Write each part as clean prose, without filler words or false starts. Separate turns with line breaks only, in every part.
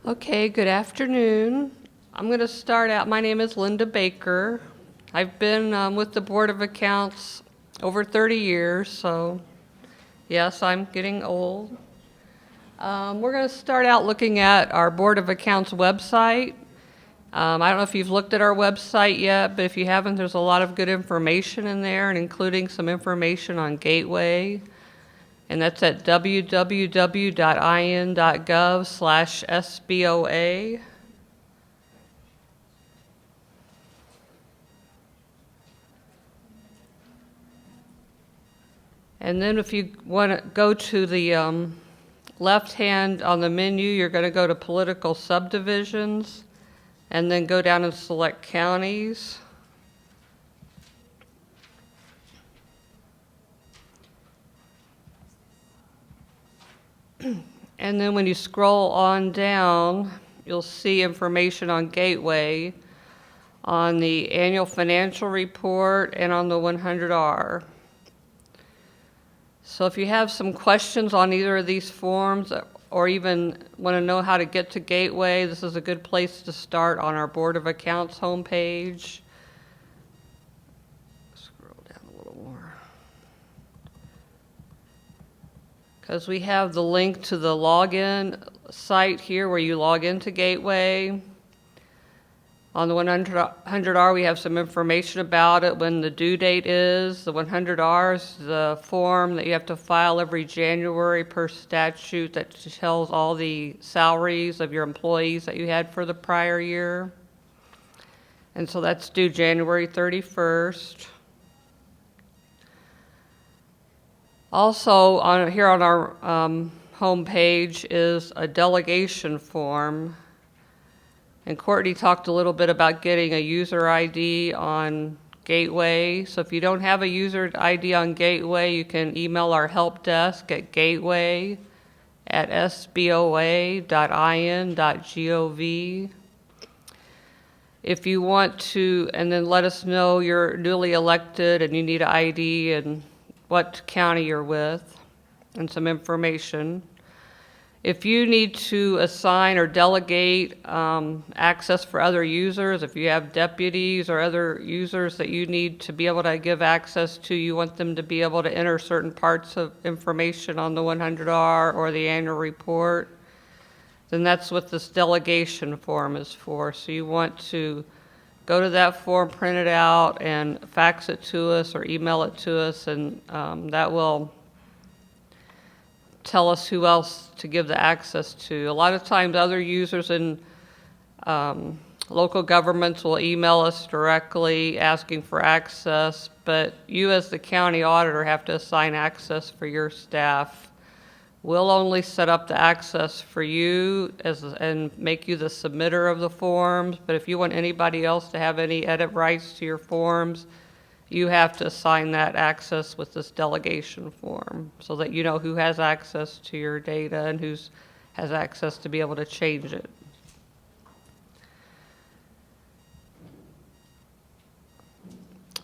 Okay, good afternoon. I'm going to start out. My name is Linda Baker. I've been with the Board of Accounts over 30 years, so yes, I'm getting old. We're going to start out looking at our Board of Accounts website. I don't know if you've looked at our website yet, but if you haven't, there's a lot of good information in there, and including some information on Gateway. And that's at www.in.gov/SBOA. And then if you want to go to the left hand on the menu, you're going to go to political subdivisions and then go down and select counties. And then when you scroll on down, you'll see information on Gateway, on the annual financial report, and on the 100R. So if you have some questions on either of these forms, or even want to know how to get to Gateway, this is a good place to start on our Board of Accounts homepage. Scroll down a little more. Because we have the link to the login site here where you log into Gateway. On the 100R, we have some information about it, when the due date is. The 100R is the form that you have to file every January per statute that tells all the salaries of your employees that you had for the prior year. And so that's due January 31st. Also, here on our home page is a delegation form. And Courtney talked a little bit about getting a user ID on Gateway. So if you don't have a user ID on Gateway, you can email our help desk at gateway@sboa.in.gov. If you want to, and then let us know you're newly elected and you need an ID and what county you're with, and some information. If you need to assign or delegate access for other users, if you have deputies or other users that you need to be able to give access to, you want them to be able to enter certain parts of information on the 100R or the annual report, then that's what this delegation form is for. So you want to go to that form, print it out, and fax it to us or email it to us, and that will tell us who else to give the access to. A lot of times other users in local governments will email us directly asking for access, but you as the county auditor have to assign access for your staff. We'll only set up the access for you and make you the submitter of the forms, but if you want anybody else to have any edit rights to your forms, you have to assign that access with this delegation form so that you know who has access to your data and who has access to be able to change it.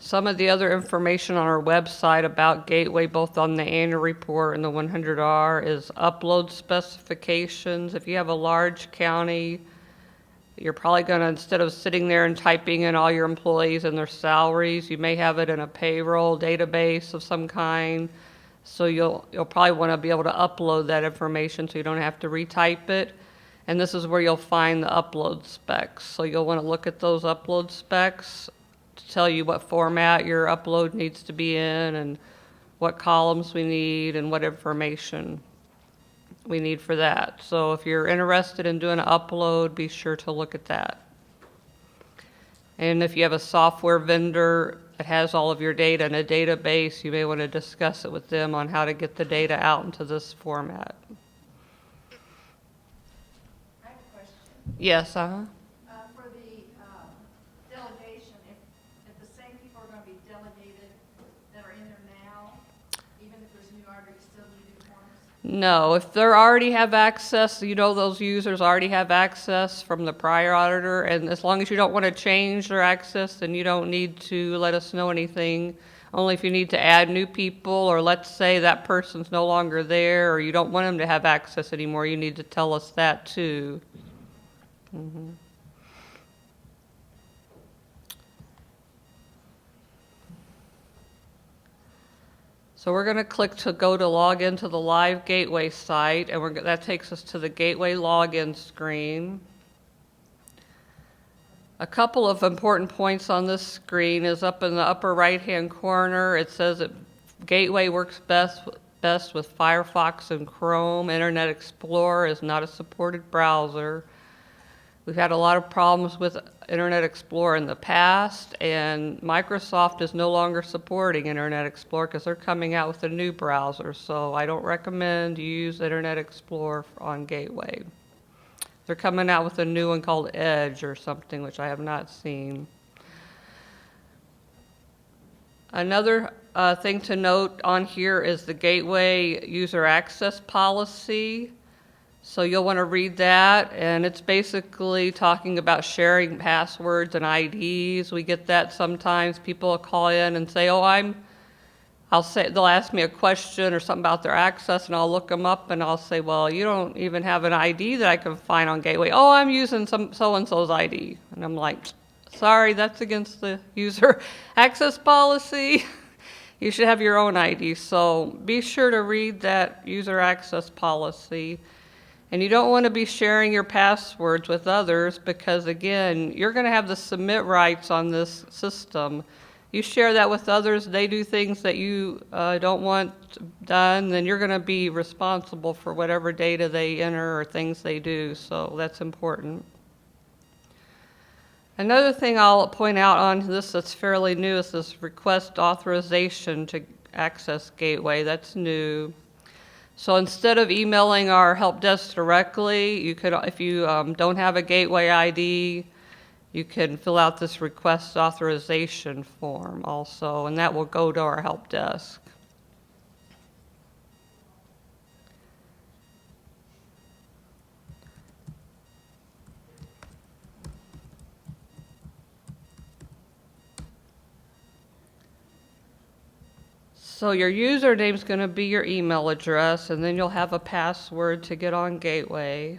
Some of the other information on our website about Gateway, both on the annual report and the 100R, is upload specifications. If you have a large county, you're probably going to, instead of sitting there and typing in all your employees and their salaries, you may have it in a payroll database of some kind. So you'll probably want to be able to upload that information so you don't have to retype it. And this is where you'll find the upload specs. So you'll want to look at those upload specs to tell you what format your upload needs to be in and what columns we need and what information we need for that. So if you're interested in doing an upload, be sure to look at that. And if you have a software vendor that has all of your data in a database, you may want to discuss it with them on how to get the data out into this format.
I have a question.
Yes,
For the delegation, if the same people are going to be delegated that are in there now, even if there's new auditors, still need new forms?
No, if they already have access, you know those users already have access from the prior auditor, and as long as you don't want to change their access, then you don't need to let us know anything. Only if you need to add new people, or let's say that person's no longer there, or you don't want them to have access anymore, you need to tell us that too. So we're going to click to go to log into the live gateway site, and that takes us to the gateway login screen. A couple of important points on this screen is up in the upper right-hand corner. It says that Gateway works best with Firefox and Chrome. Internet Explorer is not a supported browser. We've had a lot of problems with Internet Explorer in the past, and Microsoft is no longer supporting Internet Explorer because they're coming out with a new browser. So I don't recommend you use Internet Explorer on Gateway. They're coming out with a new one called Edge or something, which I have not seen. Another thing to note on here is the Gateway user access policy. So you'll want to read that, and it's basically talking about sharing passwords and IDs. We get that sometimes. People will call in and say, they'll ask me a question or something about their access, and I'll look them up, and I'll say, well, you don't even have an ID that I can find on Gateway. Oh, I'm using so-and-so's ID. And I'm like, sorry, that's against the user access policy. You should have your own ID. So be sure to read that user access policy. And you don't want to be sharing your passwords with others because, again, you're going to have the submit rights on this system. You share that with others, they do things that you don't want done, then you're going to be responsible for whatever data they enter or things they do. So that's important. Another thing I'll point out on this that's fairly new is this request authorization to access Gateway. That's new. So instead of emailing our help desk directly, you could, if you don't have a Gateway ID, you can fill out this request authorization form also, and that will go to our help desk. So your username is going to be your email address, and then you'll have a password to get on Gateway.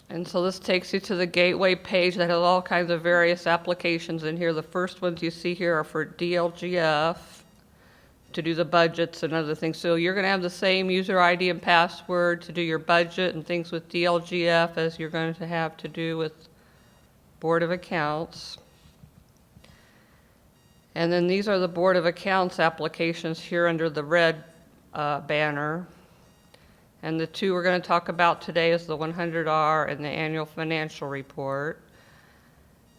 And so this takes you to the Gateway page that has all kinds of various applications in here. The first ones you see here are for DLGF, to do the budgets and other things. So you're going to have the same user ID and password to do your budget and things with DLGF as you're going to have to do with Board of Accounts. And then these are the Board of Accounts applications here under the red banner. And the two we're going to talk about today is the 100R and the annual financial report.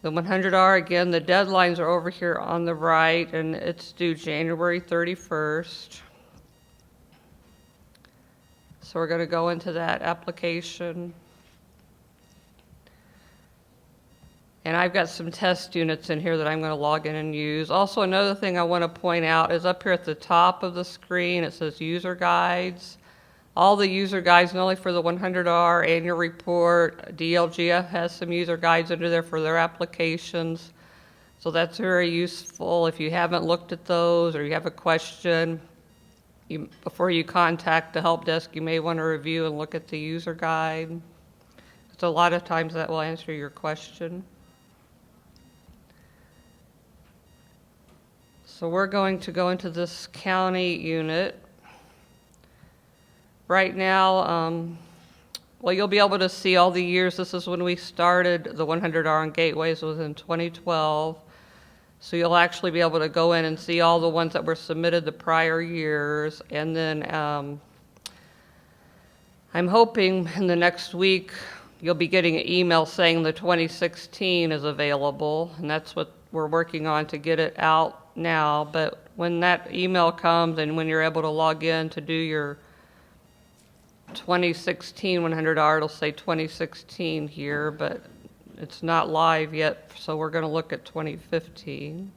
The 100R, again, the deadlines are over here on the right, and it's due January 31st. So we're going to go into that application. And I've got some test units in here that I'm going to log in and use. Also, another thing I want to point out is up here at the top of the screen, it says user guides. All the user guides, not only for the 100R annual report, DLGF has some user guides under there for their applications. So that's very useful. If you haven't looked at those or you have a question, before you contact the help desk, you may want to review and look at the user guide. Because a lot of times that will answer your question. So we're going to go into this county unit. Right now, well, you'll be able to see all the years. This is when we started the 100R on Gateways, was in 2012. So you'll actually be able to go in and see all the ones that were submitted the prior years. And then I'm hoping in the next week you'll be getting an email saying the 2016 is available. And that's what we're working on to get it out now. But when that email comes and when you're able to log in to do your 2016 100R, it'll say 2016 here, but it's not live yet, so we're going to look at 2015.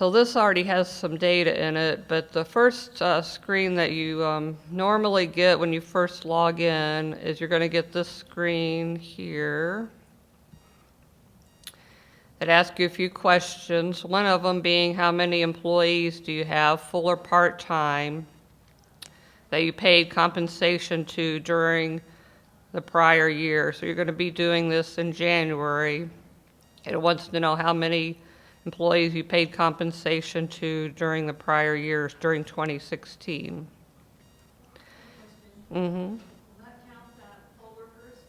So this already has some data in it, but the first screen that you normally get when you first log in is you're going to get this screen here. It asks you a few questions, one of them being how many employees do you have, full or part-time, that you paid compensation to during the prior year. So you're going to be doing this in January. It wants to know how many employees you paid compensation to during the prior years, during 2016.
Will that count poll workers?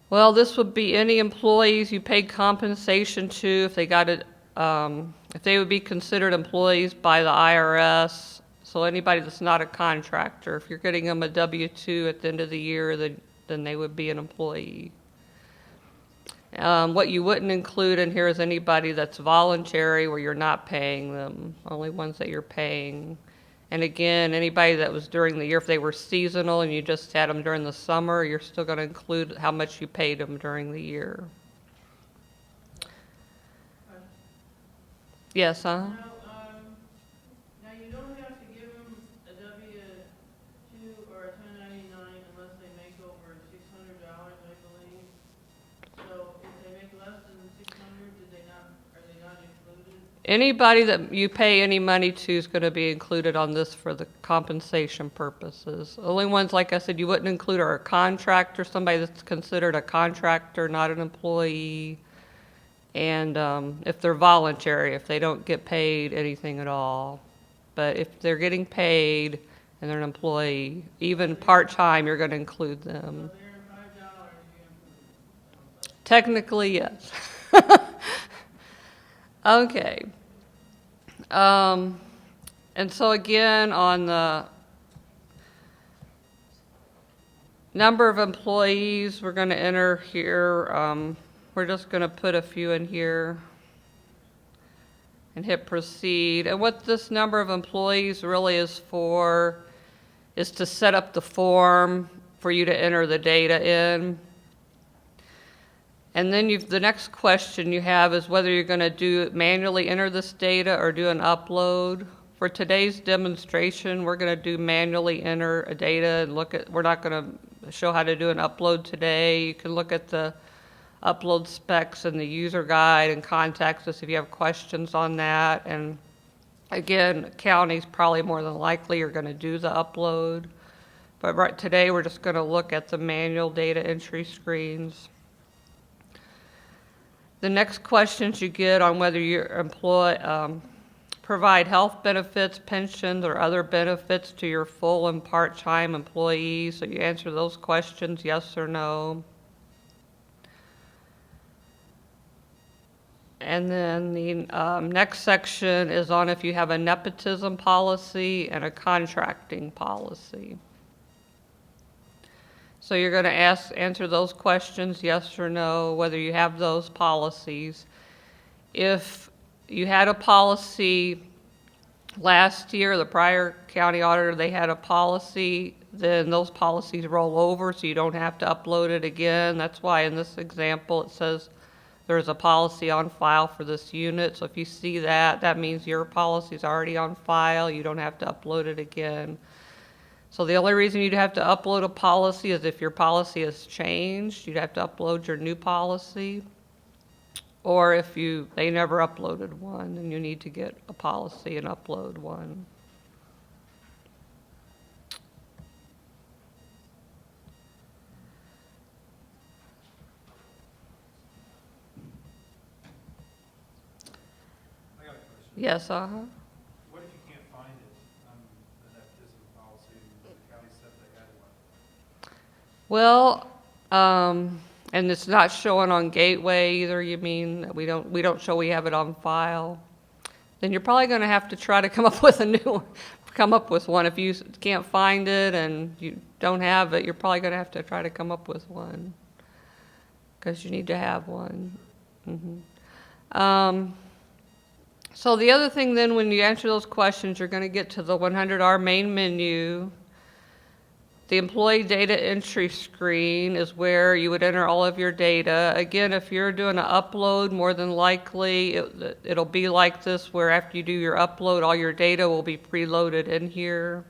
Well, this would be any employees you paid compensation to if they got it, if they would be considered employees by the IRS. So anybody that's not a contractor, if you're getting them a W-2 at the end of the year, then they would be an employee. What you wouldn't include in here is anybody that's voluntary where you're not paying them, only ones that you're paying. And again, anybody that was during the year, if they were seasonal and you just had them during the summer, you're still going to include how much you paid them during the year. Yes, huh?
Now you don't have to give them a W-2 or a 1099 unless they make over $600, I believe. So if they make less than 600, are they not included?
Anybody that you pay any money to is going to be included on this for the compensation purposes. The only ones, like I said, you wouldn't include are a contractor, somebody that's considered a contractor, not an employee. And if they're voluntary, if they don't get paid anything at all. But if they're getting paid and they're an employee, even part-time, you're going to include them.
So they're $5, you include them.
Technically, yes. Okay. And so again, on the number of employees, we're going to enter here. We're just going to put a few in here and hit proceed. And what this number of employees really is for is to set up the form for you to enter the data in. And then the next question you have is whether you're going to manually enter this data or do an upload. For today's demonstration, we're going to do manually enter a data and we're not going to show how to do an upload today. You can look at the upload specs and the user guide and contact us if you have questions on that. And again, counties probably more than likely are going to do the upload. But right today, we're just going to look at the manual data entry screens. The next questions you get on whether you provide health benefits, pensions, or other benefits to your full and part-time employees. So you answer those questions, yes or no. And then the next section is on if you have a nepotism policy and a contracting policy. So you're going to answer those questions, yes or no, whether you have those policies. If you had a policy last year, the prior county auditor, they had a policy, then those policies roll over so you don't have to upload it again. That's why in this example it says there's a policy on file for this unit. So if you see that, that means your policy is already on file. You don't have to upload it again. So the only reason you'd have to upload a policy is if your policy has changed. You'd have to upload your new policy. Or if they never uploaded one, then you need to get a policy and upload one.
I got a question.
Yes,
What if you can't find it, the nepotism policy, the county said they had one?
Well, and it's not showing on Gateway either, you mean? We don't show we have it on file. Then you're probably going to have to try to come up with a new one. Come up with one. If you can't find it and you don't have it, you're probably going to have to try to come up with one. Because you need to have one. So the other thing then, when you answer those questions, you're going to get to the 100R main menu. The employee data entry screen is where you would enter all of your data. Again, if you're doing an upload, more than likely it'll be like this, where after you do your upload, all your data will be preloaded in here.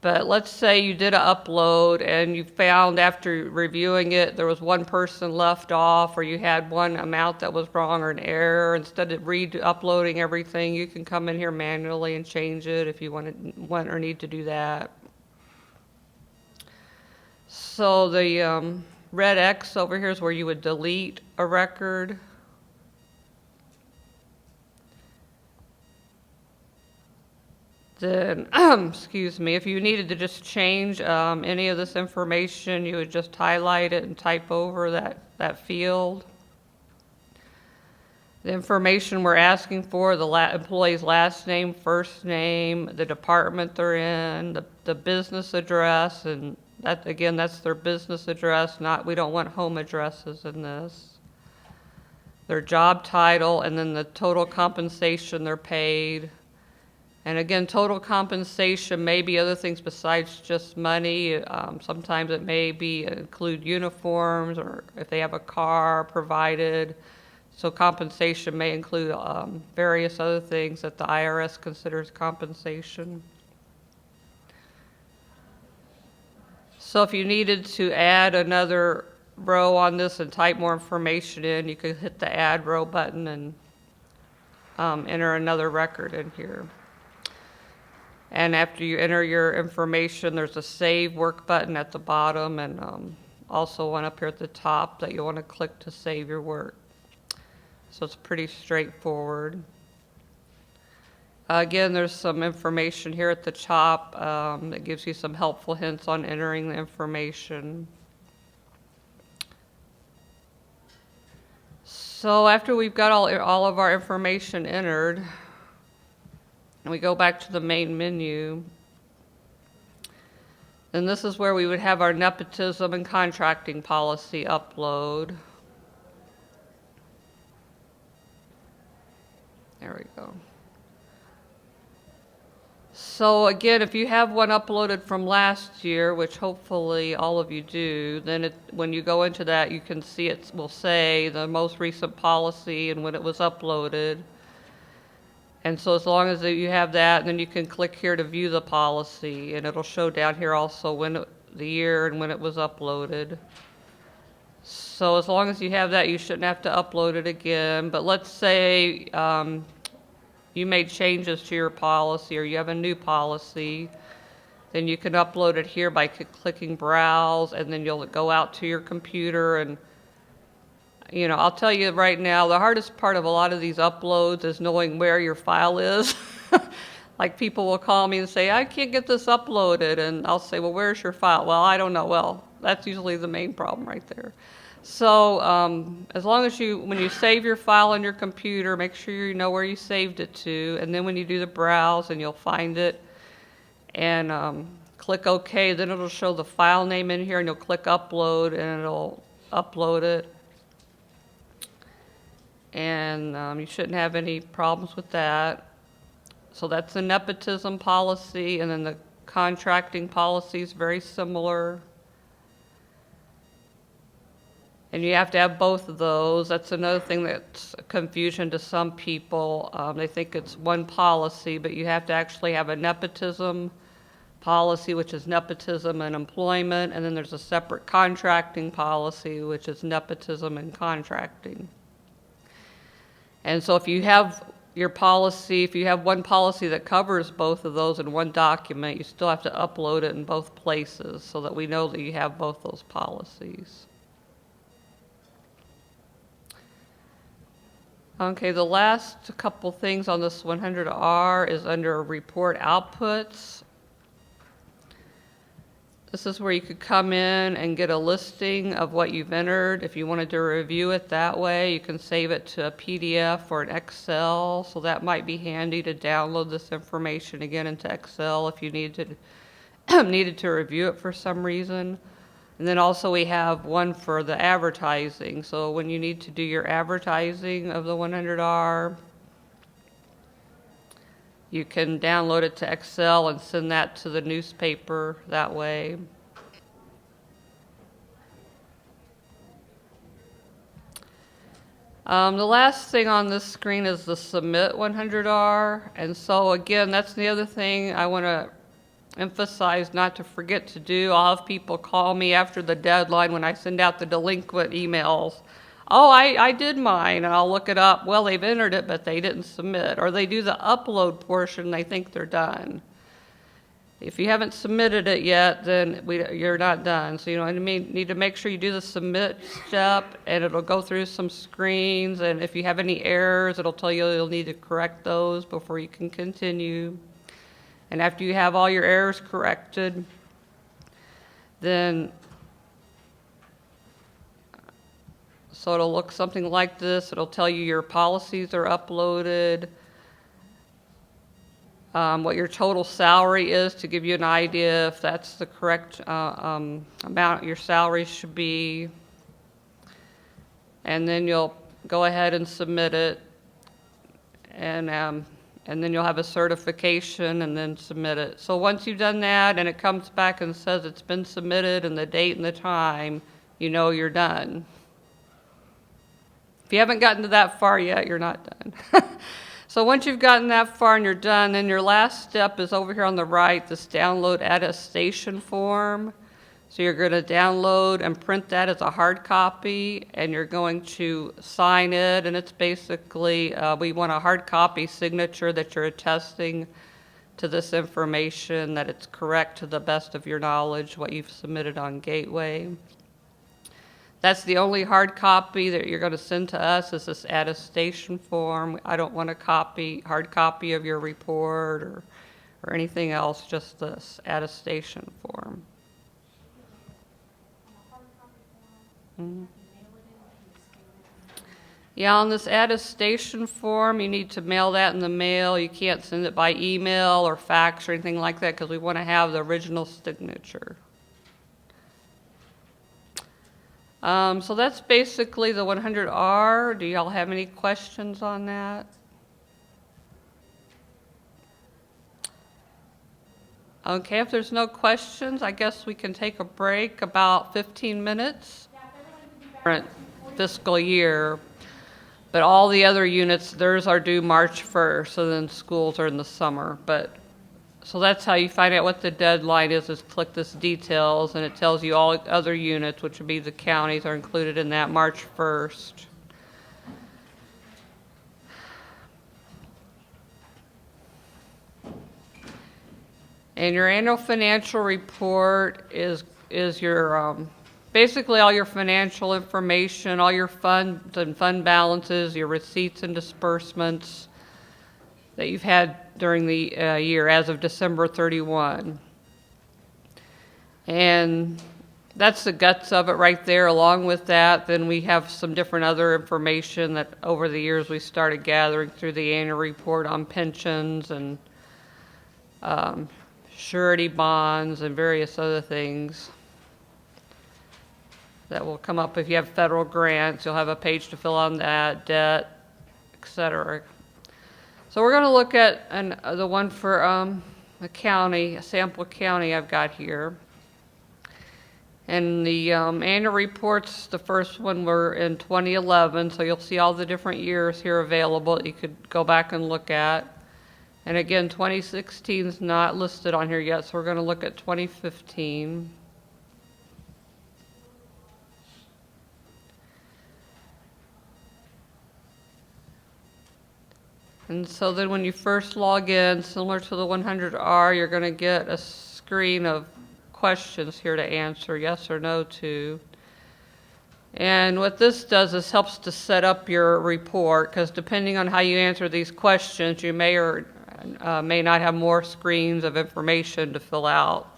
But let's say you did an upload and you found after reviewing it there was one person left off, or you had one amount that was wrong or an error. Instead of re-uploading everything, you can come in here manually and change it if you want or need to do that. So the red X over here is where you would delete a record. Then, excuse me, if you needed to just change any of this information, you would just highlight it and type over that field. The information we're asking for, the employee's last name, first name, the department they're in, the business address, and that, again, that's their business address, we don't want home addresses in this. Their job title, and then the total compensation they're paid. And again, total compensation may be other things besides just money. Sometimes it may include uniforms, or if they have a car provided. So compensation may include various other things that the IRS considers compensation. So if you needed to add another row on this and type more information in, you could hit the add row button and enter another record in here. And after you enter your information, there's a save work button at the bottom, and also one up here at the top that you want to click to save your work. So it's pretty straightforward. Again, there's some information here at the top that gives you some helpful hints on entering the information. So after we've got all of our information entered, and we go back to the main menu, and this is where we would have our nepotism and contracting policy upload. There we go. So again, if you have one uploaded from last year, which hopefully all of you do, then when you go into that, you can see it will say the most recent policy and when it was uploaded. And so as long as you have that, then you can click here to view the policy, and it'll show down here also the year and when it was uploaded. So as long as you have that, you shouldn't have to upload it again. But let's say you made changes to your policy, or you have a new policy, then you can upload it here by clicking browse, and then you'll go out to your computer. And I'll tell you right now, the hardest part of a lot of these uploads is knowing where your file is. Like, people will call me and say, I can't get this uploaded, and I'll say, well, where's your file? Well, I don't know. Well, that's usually the main problem right there. So as long as when you save your file on your computer, make sure you know where you saved it to, and then when you do the browse, and you'll find it, and click OK, then it'll show the file name in here, and you'll click upload, and it'll upload it. And you shouldn't have any problems with that. So that's the nepotism policy, and then the contracting policy is very similar. And you have to have both of those. That's another thing that's a confusion to some people. They think it's one policy, but you have to actually have a nepotism policy, which is nepotism and employment, and then there's a separate contracting policy, which is nepotism and contracting. And so if you have your policy, if you have one policy that covers both of those in one document, you still have to upload it in both places so that we know that you have both those policies. Okay, the last couple things on this 100R is under report outputs. This is where you could come in and get a listing of what you've entered. If you wanted to review it that way, you can save it to a PDF or an Excel. So that might be handy to download this information again into Excel if you needed to review it for some reason. And then also we have one for the advertising. So when you need to do your advertising of the 100R, You can download it to Excel and send that to the newspaper that way. The last thing on this screen is the Submit 100R. And so again, that's the other thing I want to emphasize not to forget to do. I'll have people call me after the deadline when I send out the delinquent emails. Oh, I did mine, and I'll look it up. Well, they've entered it, but they didn't submit. Or they do the upload portion, they think they're done. If you haven't submitted it yet, then you're not done. So you need to make sure you do the submit step, and it'll go through some screens. And if you have any errors, it'll tell you you'll need to correct those before you can continue. And after you have all your errors corrected, then so it'll look something like this. It'll tell you your policies are uploaded, what your total salary is to give you an idea if that's the correct amount your salary should be. And then you'll go ahead and submit it. And then you'll have a certification and then submit it. So once you've done that and it comes back and says it's been submitted and the date and the time, you know you're done. If you haven't gotten to that far yet, you're not done. So once you've gotten that far and you're done, then your last step is over here on the right, this download attestation form. So you're going to download and print that as a hard copy, and you're going to sign it. And it's basically, we want a hard copy signature that you're attesting to this information, that it's correct to the best of your knowledge, what you've submitted on Gateway. That's the only hard copy that you're going to send to us is this attestation form. I don't want a hard copy of your report or anything else, just this attestation form. Mm-hmm. Yeah, on this attestation form, you need to mail that in the mail. You can't send it by email or fax or anything like that because we want to have the original signature. So that's basically the 100R. Do y'all have any questions on that? Okay, if there's no questions, I guess we can take a break about 15 minutes. Current fiscal year, but all the other units, theirs are due March 1st, so then schools are in the summer. So that's how you find out what the deadline is click this details, and it tells you all other units, which would be the counties, are included in that March 1st. And your annual financial report is your basically all your financial information, all your funds and fund balances, your receipts and disbursements that you've had during the year as of December 31. And that's the guts of it right there. Along with that, then we have some different other information that over the years we started gathering through the annual report on pensions and surety bonds and various other things that will come up. If you have federal grants, you'll have a page to fill on that, debt, etc. So we're going to look at the one for a county, a sample county I've got here. And the annual reports, the first one were in 2011, so you'll see all the different years here available that you could go back and look at. And again, 2016 is not listed on here yet, so we're going to look at 2015. And so then when you first log in, similar to the 100R, you're going to get a screen of questions here to answer yes or no to. And what this does is helps to set up your report, because depending on how you answer these questions, you may or may not have more screens of information to fill out.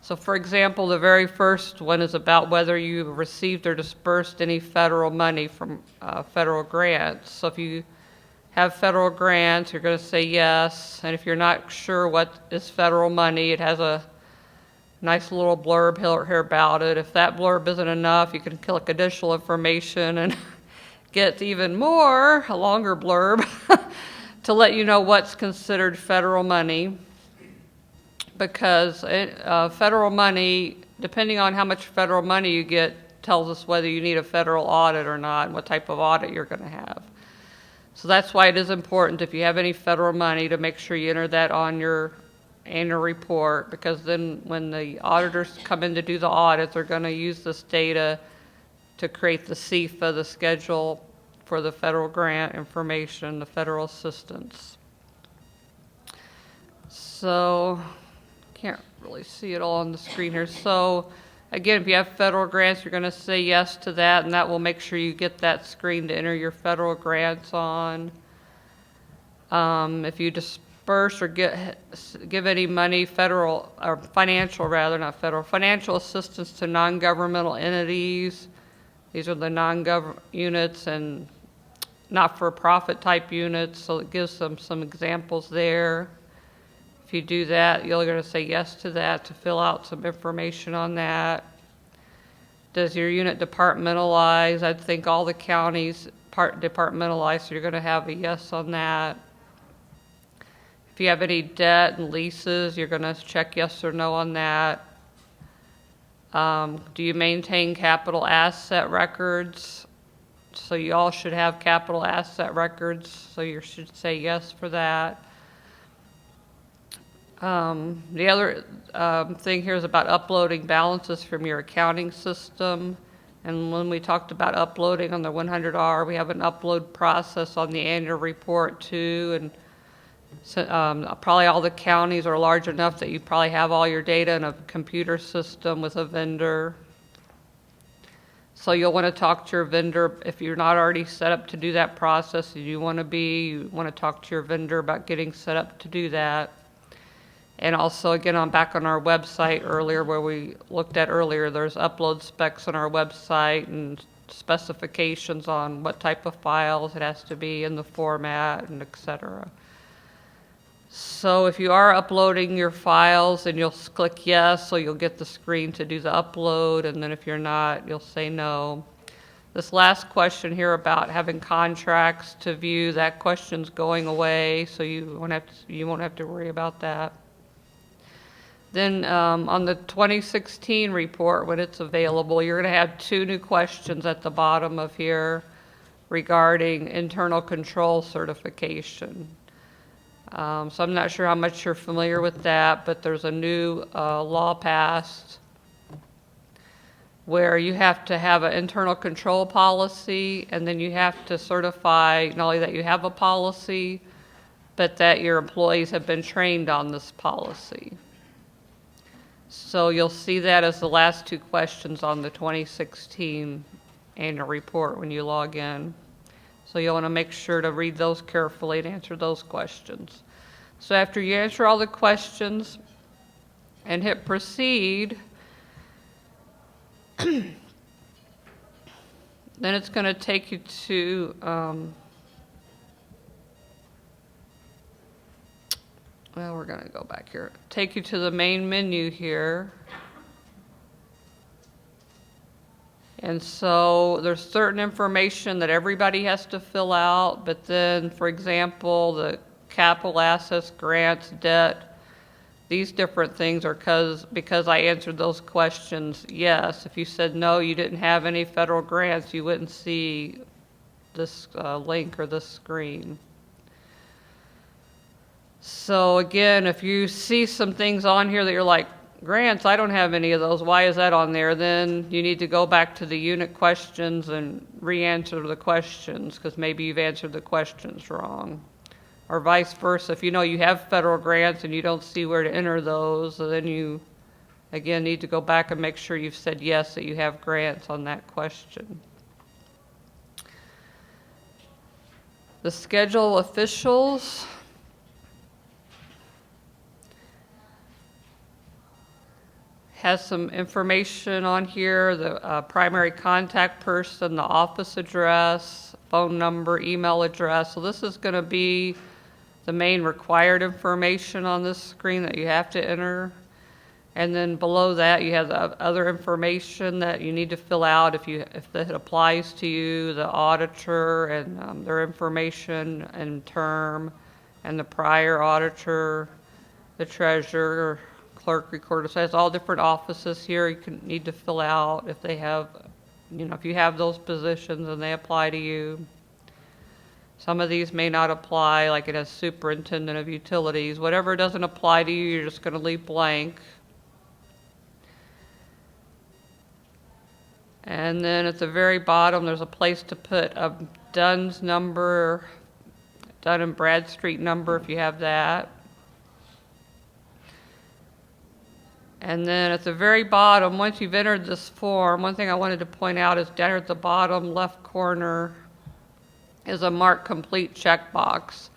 So for example, the very first one is about whether you received or dispersed any federal money from federal grants. So if you have federal grants, you're going to say yes. And if you're not sure what is federal money, it has a nice little blurb here about it. If that blurb isn't enough, you can click additional information and get even more, a longer blurb. to let you know what's considered federal money, because federal money, depending on how much federal money you get, tells us whether you need a federal audit or not and what type of audit you're going to have. So that's why it is important, if you have any federal money, to make sure you enter that on your annual report, because then when the auditors come in to do the audit, they're going to use this data to create the CFA, the schedule for the federal grant information, the federal assistance. So, can't really see it all on the screen here. So, again, if you have federal grants, you're going to say yes to that, and that will make sure you get that screen to enter your federal grants on. If you disperse or give any money, federal, or financial rather, not federal, financial assistance to non-governmental entities, these are the non-gov units and not-for-profit type units, so it gives them some examples there. If you do that, you're going to say yes to that to fill out some information on that. Does your unit departmentalize? I think all the counties departmentalize, so you're going to have a yes on that. If you have any debt and leases, you're going to check yes or no on that. Do you maintain capital asset records? So you all should have capital asset records, so you should say yes for that. The other thing here is about uploading balances from your accounting system. And when we talked about uploading on the 100R, we have an upload process on the annual report too. And so, probably all the counties are large enough that you probably have all your data in a computer system with a vendor. So you'll want to talk to your vendor if you're not already set up to do that process. You want to talk to your vendor about getting set up to do that. And also, again, I'm back on our website earlier where we looked at earlier, there's upload specs on our website and specifications on what type of files it has to be in the format and et cetera. So if you are uploading your files, then you'll click yes, so you'll get the screen to do the upload, and then if you're not, you'll say no. This last question here about having contracts to view, that question's going away, so you won't have to worry about that. Then on the 2016 report, when it's available, you're going to have 2 new questions at the bottom of here regarding internal control certification. So I'm not sure how much you're familiar with that, but there's a new law passed where you have to have an internal control policy, and then you have to certify not only that you have a policy, but that your employees have been trained on this policy. So you'll see that as the last 2 questions on the 2016 annual report when you log in. So you'll want to make sure to read those carefully and answer those questions. So after you answer all the questions and hit proceed, then it's going to take you to well, we're going to go back here. Take you to the main menu here. And so there's certain information that everybody has to fill out, but then, for example, the capital assets, grants, debt, these different things are because I answered those questions yes. If you said no, you didn't have any federal grants, you wouldn't see this link or this screen. So again, if you see some things on here that you're like, grants, I don't have any of those, why is that on there? Then you need to go back to the unit questions and re-answer the questions, because maybe you've answered the questions wrong. Or vice versa, if you know you have federal grants and you don't see where to enter those, so then you, again, need to go back and make sure you've said yes, that you have grants on that question. The schedule officials. Has some information on here, the primary contact person, the office address, phone number, email address. So this is going to be the main required information on this screen that you have to enter. And then below that you have the other information that you need to fill out if it applies to you, the auditor and their information and term, and the prior auditor, the treasurer, clerk, recorder. So it's all different offices here you need to fill out if they have, if you have those positions and they apply to you. Some of these may not apply, like it has superintendent of utilities. Whatever doesn't apply to you, you're just going to leave blank. And then at the very bottom, there's a place to put a Dunn's number, Dun and Bradstreet number if you have that. And then at the very bottom, once you've entered this form, one thing I wanted to point out is down at the bottom left corner is a mark complete checkbox.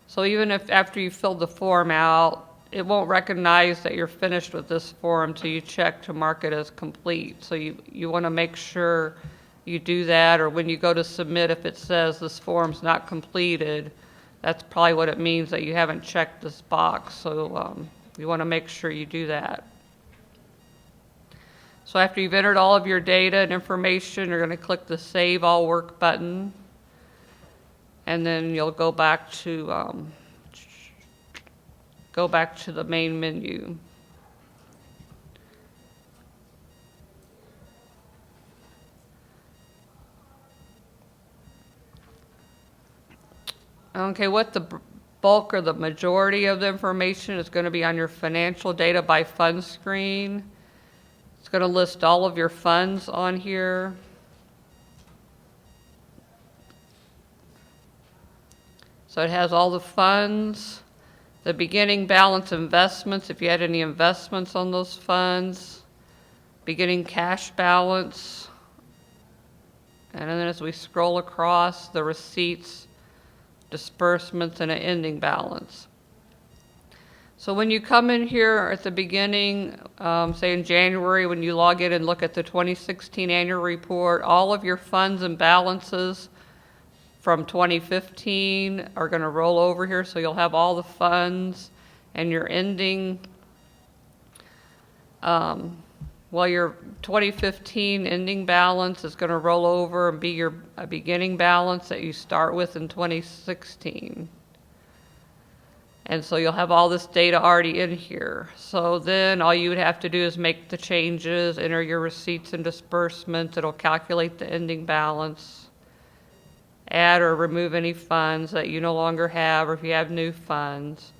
So even if after you filled the form out, it won't recognize that you're finished with this form until you check to mark it as complete. So you want to make sure you do that, or when you go to submit, if it says this form's not completed, that's probably what it means, that you haven't checked this box. So you want to make sure you do that. So after you've entered all of your data and information, you're going to click the Save All Work button. And then you'll go back to the main menu. Okay, what the bulk or the majority of the information is going to be on your financial data by fund screen. It's going to list all of your funds on here. So it has all the funds, the beginning balance investments, if you had any investments on those funds, beginning cash balance, and then as we scroll across, the receipts, disbursements, and an ending balance. So when you come in here at the beginning, say in January, when you log in and look at the 2016 annual report, all of your funds and balances from 2015 are going to roll over here, so you'll have all the funds and your ending, your 2015 ending balance is going to roll over and be your beginning balance that you start with in 2016. And so you'll have all this data already in here. So then all you would have to do is make the changes, enter your receipts and disbursements. It'll calculate the ending balance, add or remove any funds that you no longer have, or if you have new funds.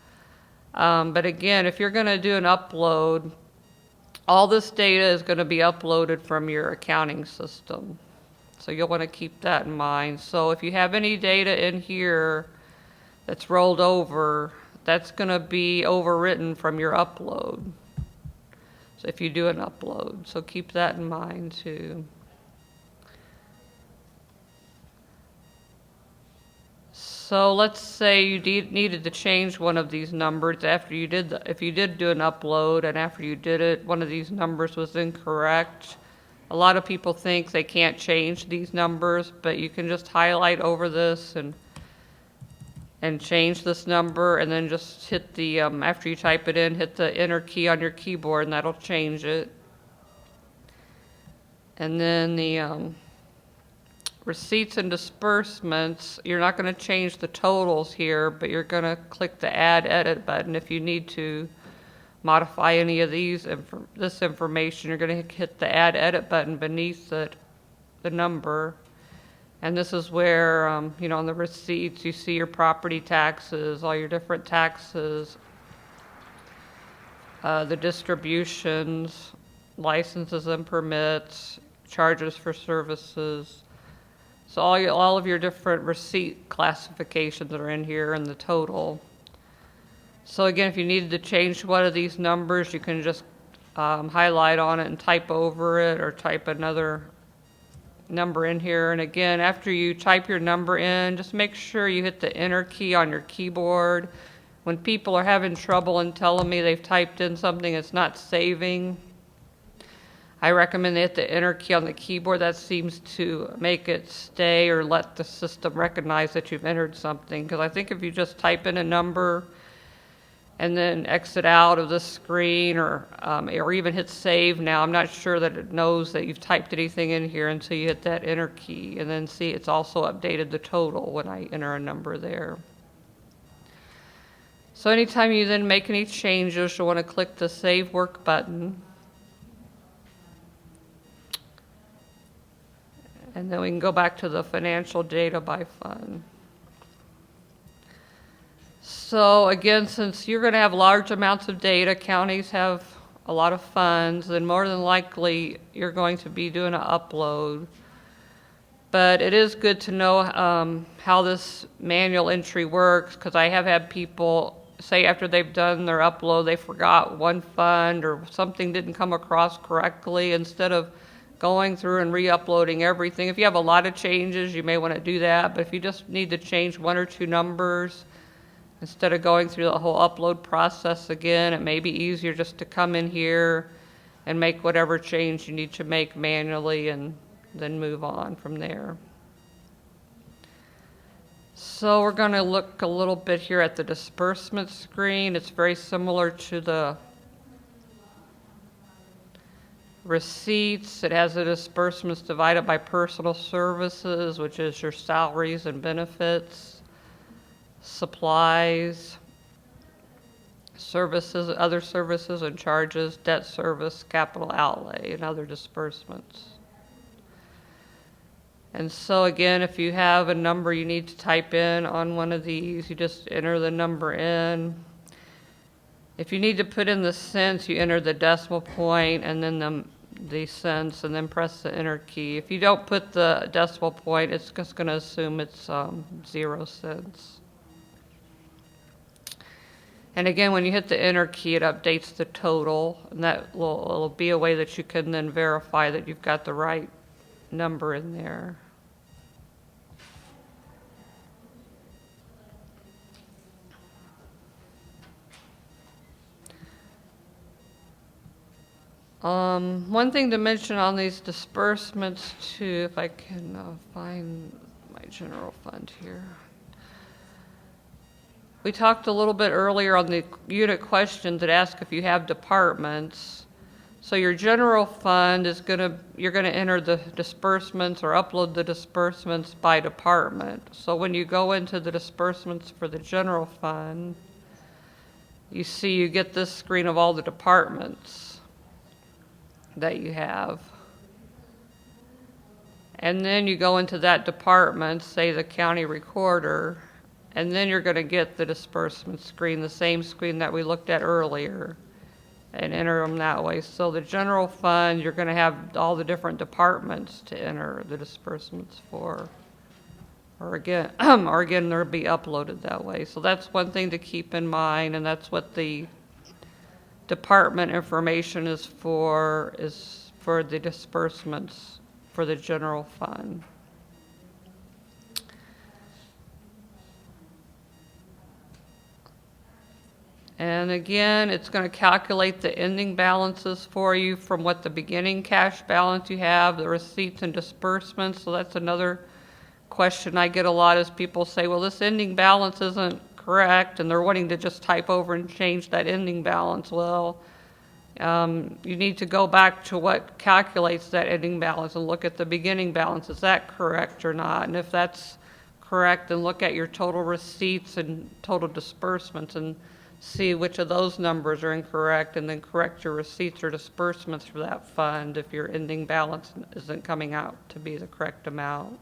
But again, if you're going to do an upload, all this data is going to be uploaded from your accounting system. So you'll want to keep that in mind. So if you have any data in here that's rolled over, that's going to be overwritten from your upload. So if you do an upload, so keep that in mind too. So let's say you needed to change one of these numbers after you did, if you did do an upload and after you did it, one of these numbers was incorrect. A lot of people think they can't change these numbers, but you can just highlight over this and change this number, and then just hit the, after you type it in, hit the enter key on your keyboard, and that'll change it. And then the receipts and disbursements, you're not going to change the totals here, but you're going to click the Add Edit button. If you need to modify any of this information, you're going to hit the Add Edit button beneath the number. And this is where, on the receipts, you see your property taxes, all your different taxes, the distributions, licenses and permits, charges for services. So all of your different receipt classifications are in here and the total. So again, if you needed to change one of these numbers, you can just highlight on it and type over it, or type another number in here. And again, after you type your number in, just make sure you hit the enter key on your keyboard. When people are having trouble and telling me they've typed in something it's not saving, I recommend they hit the enter key on the keyboard. That seems to make it stay or let the system recognize that you've entered something. Because I think if you just type in a number and then exit out of this screen, or even hit save now, I'm not sure that it knows that you've typed anything in here until you hit that enter key. And then see, it's also updated the total when I enter a number there. So anytime you then make any changes, you'll want to click the Save Work button. And then we can go back to the financial data by fund. So again, since you're going to have large amounts of data, counties have a lot of funds, then more than likely you're going to be doing an upload. But it is good to know how this manual entry works, because I have had people say after they've done their upload, they forgot one fund or something didn't come across correctly. Instead of going through and re-uploading everything, if you have a lot of changes, you may want to do that. But if you just need to change one or two numbers, instead of going through the whole upload process again, it may be easier just to come in here and make whatever change you need to make manually and then move on from there. So we're going to look a little bit here at the disbursement screen. It's very similar to the receipts. It has the disbursements divided by personal services, which is your salaries and benefits, supplies, services, other services and charges, debt service, capital outlay, and other disbursements. And so again, if you have a number you need to type in on one of these, you just enter the number in. If you need to put in the cents, you enter the decimal point and then the cents, and then press the enter key. If you don't put the decimal point, it's just going to assume it's 0 cents. And again, when you hit the enter key, it updates the total, and that will be a way that you can then verify that you've got the right number in there. One thing to mention on these disbursements too, if I can find my general fund here. We talked a little bit earlier on the unit questions that ask if you have departments. So your general fund is you're gonna enter the disbursements or upload the disbursements by department. So when you go into the disbursements for the general fund, you get this screen of all the departments that you have. And then you go into that department, say the county recorder, and then you're gonna get the disbursement screen, the same screen that we looked at earlier, and enter them that way. So the general fund, you're going to have all the different departments to enter the disbursements for. Or again, they'll be uploaded that way. So that's one thing to keep in mind, and that's what the department information is for the disbursements for the general fund. And again, it's going to calculate the ending balances for you from what the beginning cash balance you have, the receipts and disbursements. So that's another question I get a lot, is people say, well, this ending balance isn't correct, and they're wanting to just type over and change that ending balance. Well, you need to go back to what calculates that ending balance and look at the beginning balance. Is that correct or not? And if that's correct, then look at your total receipts and total disbursements and see which of those numbers are incorrect, and then correct your receipts or disbursements for that fund if your ending balance isn't coming out to be the correct amount.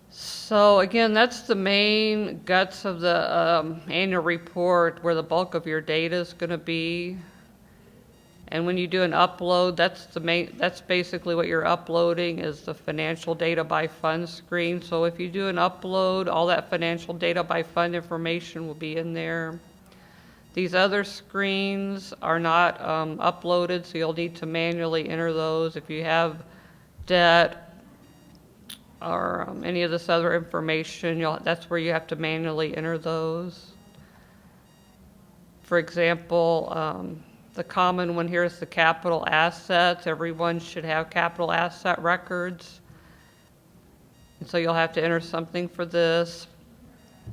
So again, that's the main guts of the annual report, where the bulk of your data is going to be. And when you do an upload, that's basically what you're uploading, is the financial data by fund screen. So if you do an upload, all that financial data by fund information will be in there. These other screens are not uploaded, so you'll need to manually enter those. If you have debt or any of this other information, that's where you have to manually enter those. For example, the common one here is the capital assets. Everyone should have capital asset records. And so you'll have to enter something for this.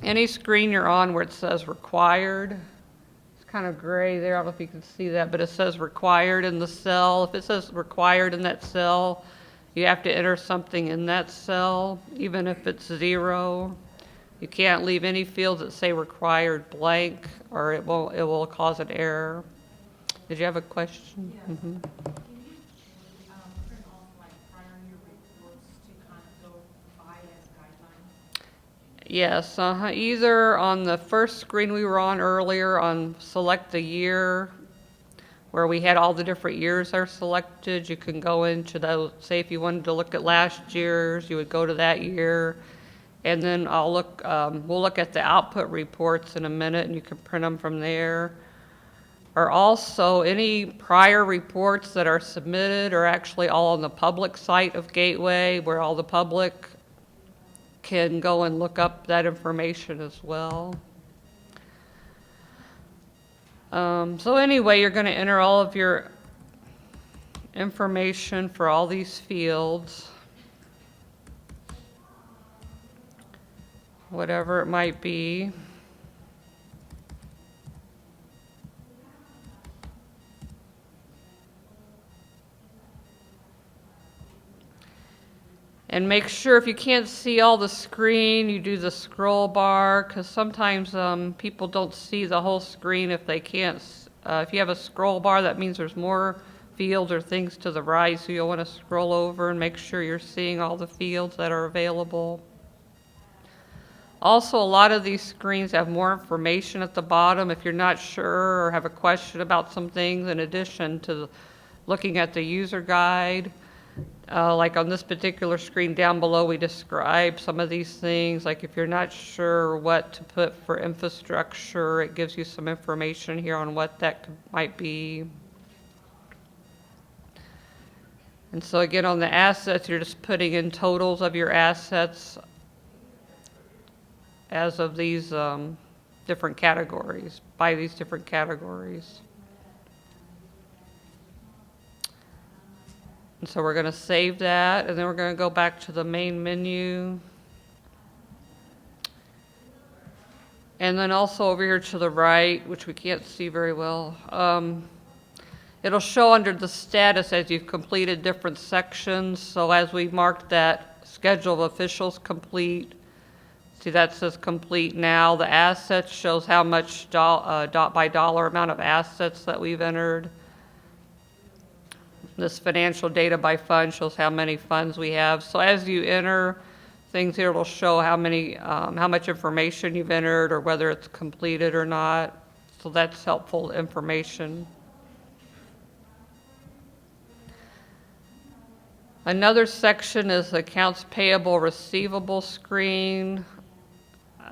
Any screen you're on where it says required, it's kind of gray there, I don't know if you can see that, but it says required in the cell. If it says required in that cell, you have to enter something in that cell, even if it's 0. You can't leave any fields that say required blank, or it will cause an error. Did you have a question?
Yeah.
Mhm.
Can you print off like prior year reports to kind of go by as guidelines?
Yes, either on the first screen we were on earlier on select the year, where we had all the different years are selected. You can go into those, say if you wanted to look at last year's, you would go to that year. And then we'll look at the output reports in a minute, and you can print them from there. Or also, any prior reports that are submitted are actually all on the public site of Gateway, where all the public can go and look up that information as well. So anyway, you're going to enter all of your information for all these fields, whatever it might be. And make sure if you can't see all the screen, you do the scroll bar, because sometimes people don't see the whole screen if they can't. If you have a scroll bar, that means there's more fields or things to the right, so you'll want to scroll over and make sure you're seeing all the fields that are available. Also, a lot of these screens have more information at the bottom if you're not sure or have a question about some things, in addition to looking at the user guide. Like on this particular screen down below, we describe some of these things. Like if you're not sure what to put for infrastructure, it gives you some information here on what that might be. And so again, on the assets, you're just putting in totals of your assets as of these different categories, by these different categories. And so we're going to save that, and then we're going to go back to the main menu. And then also over here to the right, which we can't see very well, it'll show under the status as you've completed different sections. So as we marked that schedule of officials complete, see that says complete now. The assets shows how much dot by dollar amount of assets that we've entered. This financial data by fund shows how many funds we have. So as you enter things here, it'll show how much information you've entered or whether it's completed or not. So that's helpful information. Another section is accounts payable receivable screen.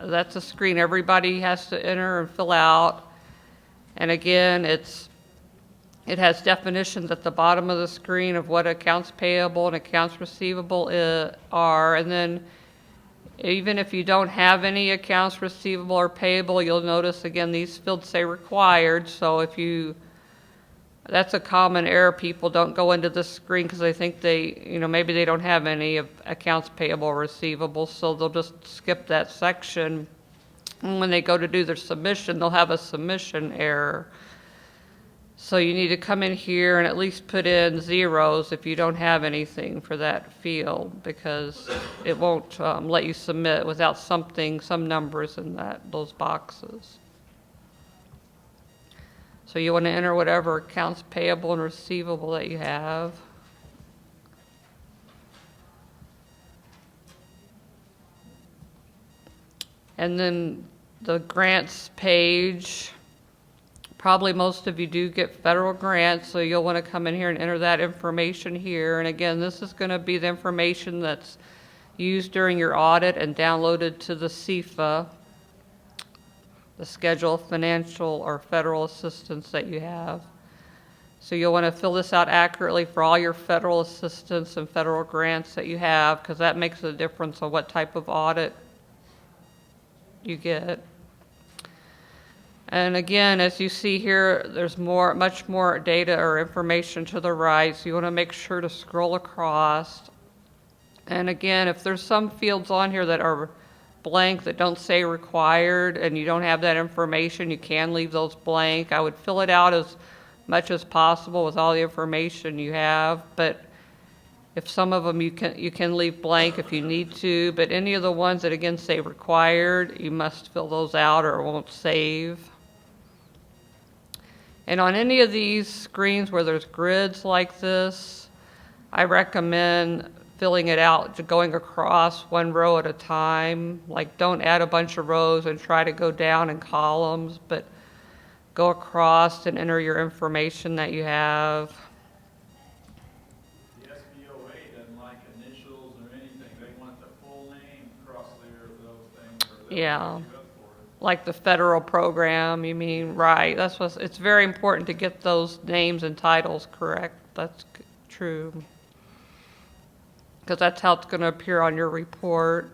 That's a screen everybody has to enter and fill out. And again, it has definitions at the bottom of the screen of what accounts payable and accounts receivable are. And then even if you don't have any accounts receivable or payable, you'll notice again these fields say required. So that's a common error. People don't go into this screen because they think maybe they don't have any of accounts payable or receivable, so they'll just skip that section. And when they go to do their submission, they'll have a submission error. So you need to come in here and at least put in zeros if you don't have anything for that field, because it won't let you submit without some numbers in those boxes. So you want to enter whatever accounts payable and receivable that you have. And then the grants page. Probably most of you do get federal grants, so you'll want to come in here and enter that information here. And again, this is going to be the information that's used during your audit and downloaded to the CFA, the Schedule of Financial or Federal Assistance that you have. So you'll want to fill this out accurately for all your federal assistance and federal grants that you have, because that makes a difference on what type of audit you get. And again, as you see here, there's much more data or information to the right, so you want to make sure to scroll across. And again, if there's some fields on here that are blank that don't say required and you don't have that information, you can leave those blank. I would fill it out as much as possible with all the information you have, but If some of them you can leave blank if you need to, but any of the ones that again say required, you must fill those out or it won't save. And on any of these screens where there's grids like this, I recommend filling it out, going across one row at a time. Like, don't add a bunch of rows and try to go down in columns, but go across and enter your information that you have.
The SBOA doesn't like initials or anything. They want the full name across there of those things, or they'll
Yeah.
write you up for it.
Like the federal program, you mean, right? That's what, it's very important to get those names and titles correct. That's true. Because that's how it's going to appear on your report.